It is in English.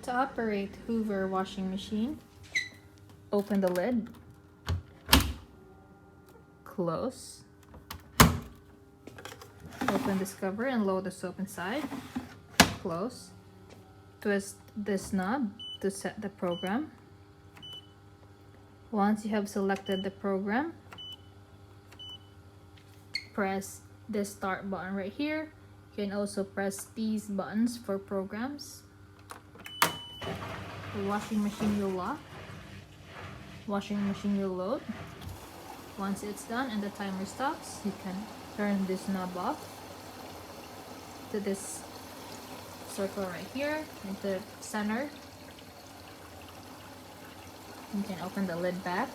To operate Hoover washing machine, open the lid, close, open this cover and load the soap inside, close, twist this knob to set the program. Once you have selected the program, press the start button right here. You can also press these buttons for programs. The washing machine will lock. Washing machine will load. Once it's done and the timer stops, you can turn this knob off to this circle right here into the center. You can open the lid back